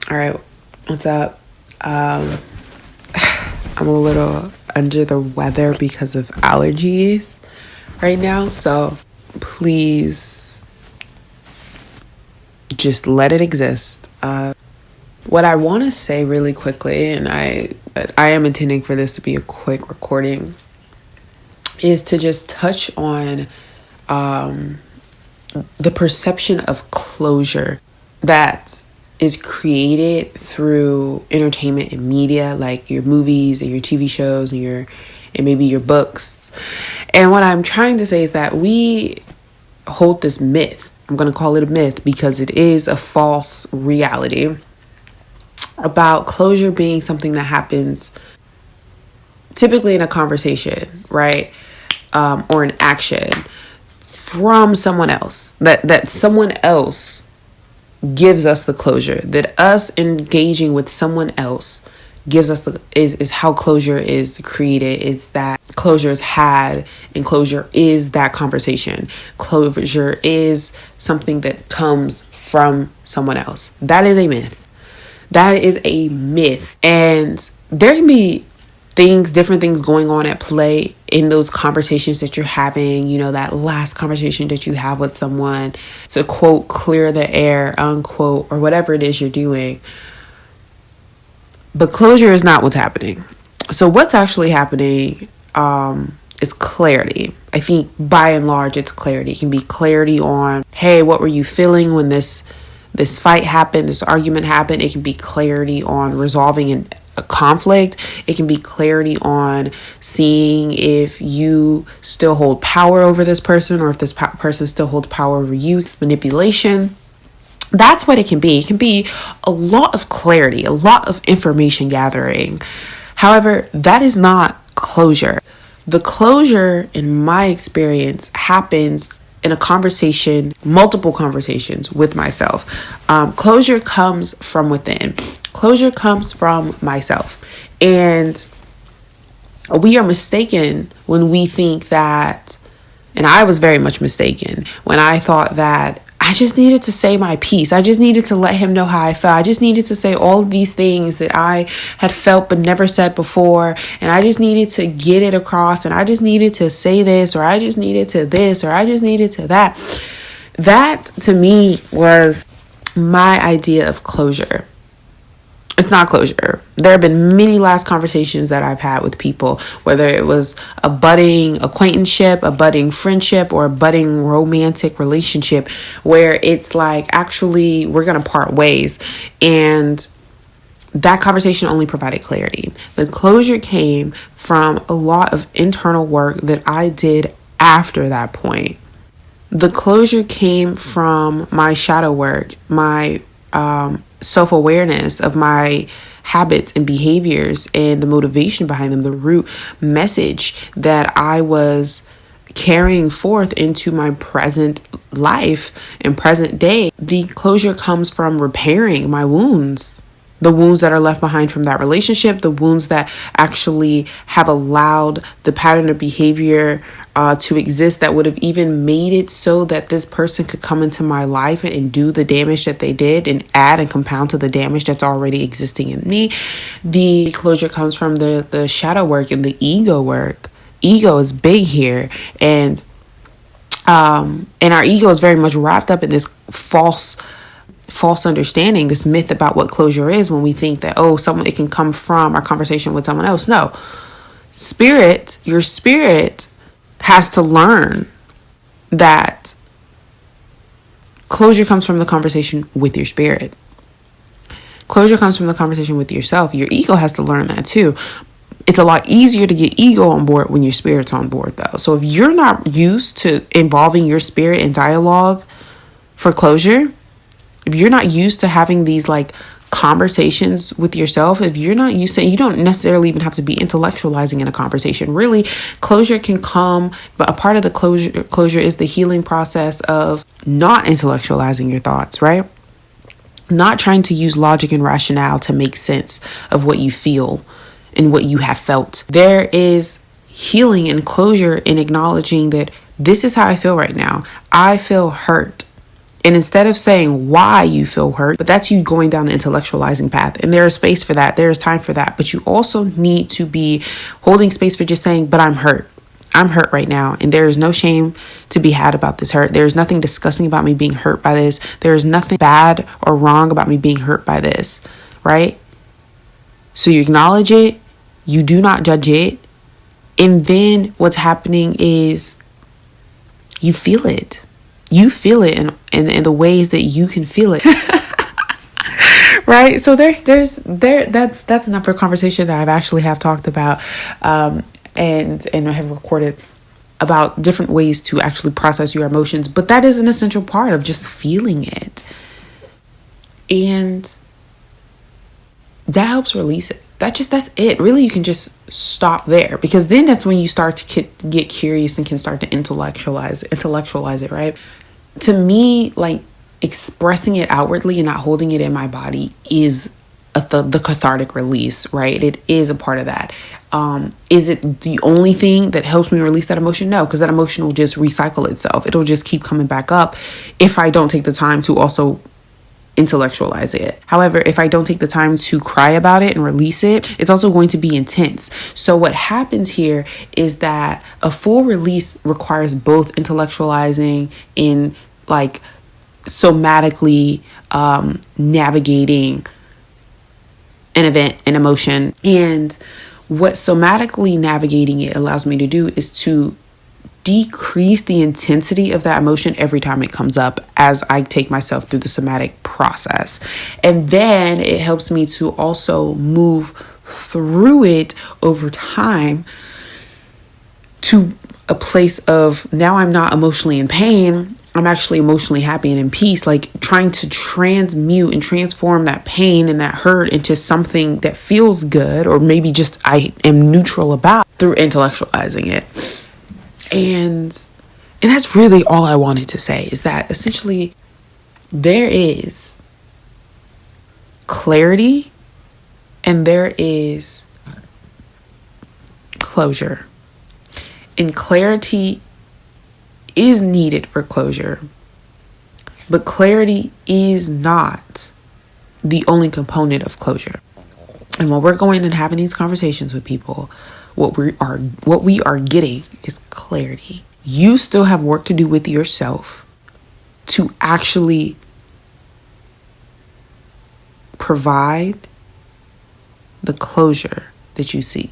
All right, what's up? I'm a little under the weather because of allergies right now, so please just let it exist. What I want to say really quickly, and I am intending for this to be a quick recording, is to just touch on the perception of closure that is created through entertainment and media, like your movies and your TV shows and maybe your books. And what I'm trying to say is that we hold this myth. I'm going to call it a myth because it is a false reality about closure being something that happens typically in a conversation, right? Or an action from someone else, that someone else gives us the closure, that us engaging with someone else gives us is how closure is created. It's that closure is had, and closure is that conversation. Closure is something that comes from someone else. That is a myth. That is a myth. And there can be different things going on at play in those conversations that you're having, that last conversation that you have with someone to, quote, clear the air, unquote, or whatever it is you're doing. But closure is not what's happening. So what's actually happening is clarity. I think by and large, it's clarity. It can be clarity on, hey, what were you feeling when this fight happened, this argument happened? It can be clarity on resolving a conflict. It can be clarity on seeing if you still hold power over this person or if this person still holds power over you. Manipulation. That's what it can be. It can be a lot of clarity, a lot of information gathering. However, that is not closure. The closure, in my experience, happens in a conversation, multiple conversations with myself. Closure comes from within. Closure comes from myself. And we are mistaken when we think that, and I was very much mistaken when I thought that I just needed to say my piece. I just needed to let him know how I felt. I just needed to say all of these things that I had felt but never said before. And I just needed to get it across. And I just needed to say this, or I just needed to this, or I just needed to that. That, to me, was my idea of closure. It's not closure. There have been many last conversations that I've had with people, whether it was a budding acquaintanceship, a budding friendship, or a budding romantic relationship, where it's like, actually, we're going to part ways. And that conversation only provided clarity. The closure came from a lot of internal work that I did after that point. The closure came from my shadow work, my self-awareness of my habits and behaviors and the motivation behind them, the root message that I was carrying forth into my present life and present day. The closure comes from repairing my wounds. The wounds that are left behind from that relationship, the wounds that actually have allowed the pattern of behavior to exist that would have even made it so that this person could come into my life and do the damage that they did and add and compound to the damage that's already existing in me. The closure comes from the shadow work and the ego work. Ego is big here, and our ego is very much wrapped up in this false understanding, this myth about what closure is, when we think that, it can come from our conversation with someone else. No. Your spirit has to learn that closure comes from the conversation with your spirit. Closure comes from the conversation with yourself. Your ego has to learn that too. It's a lot easier to get ego on board when your spirit's on board, though. So if you're not used to involving your spirit in dialogue for closure, if you're not used to having these conversations with yourself, if you're not used to, you don't necessarily even have to be intellectualizing in a conversation. Really, closure can come, but a part of the closure is the healing process of not intellectualizing your thoughts, right? Not trying to use logic and rationale to make sense of what you feel and what you have felt. There is healing and closure in acknowledging that this is how I feel right now. I feel hurt. And instead of saying why you feel hurt, but that's you going down the intellectualizing path. And there is space for that. There is time for that. But you also need to be holding space for just saying, but I'm hurt. I'm hurt right now. And there is no shame to be had about this hurt. There is nothing disgusting about me being hurt by this. There is nothing bad or wrong about me being hurt by this, right? So you acknowledge it. You do not judge it. And then what's happening is you feel it. You feel it in the ways that you can feel it. Right? So that's another conversation that I've actually have talked about and have recorded about different ways to actually process your emotions. But that is an essential part of just feeling it. And that helps release it. That's it. Really, you can just stop there, because then that's when you start to get curious and can start to intellectualize it, right? To me, like, expressing it outwardly and not holding it in my body is the cathartic release, right? It is a part of that. Is it the only thing that helps me release that emotion? No, because that emotion will just recycle itself. It'll just keep coming back up if I don't take the time to also intellectualize it. However, if I don't take the time to cry about it and release it, it's also going to be intense. So what happens here is that a full release requires both intellectualizing and like somatically navigating an event, an emotion. And what somatically navigating it allows me to do is to decrease the intensity of that emotion every time it comes up as I take myself through the somatic process. And then it helps me to also move through it over time to a place of, now I'm not emotionally in pain, I'm actually emotionally happy and in peace, like trying to transmute and transform that pain and that hurt into something that feels good, or maybe just I am neutral about, through intellectualizing it. And that's really all I wanted to say, is that essentially there is clarity and there is closure. And clarity is needed for closure, but clarity is not the only component of closure. And when we're going and having these conversations with people, what we are getting is clarity. You still have work to do with yourself to actually provide the closure that you seek.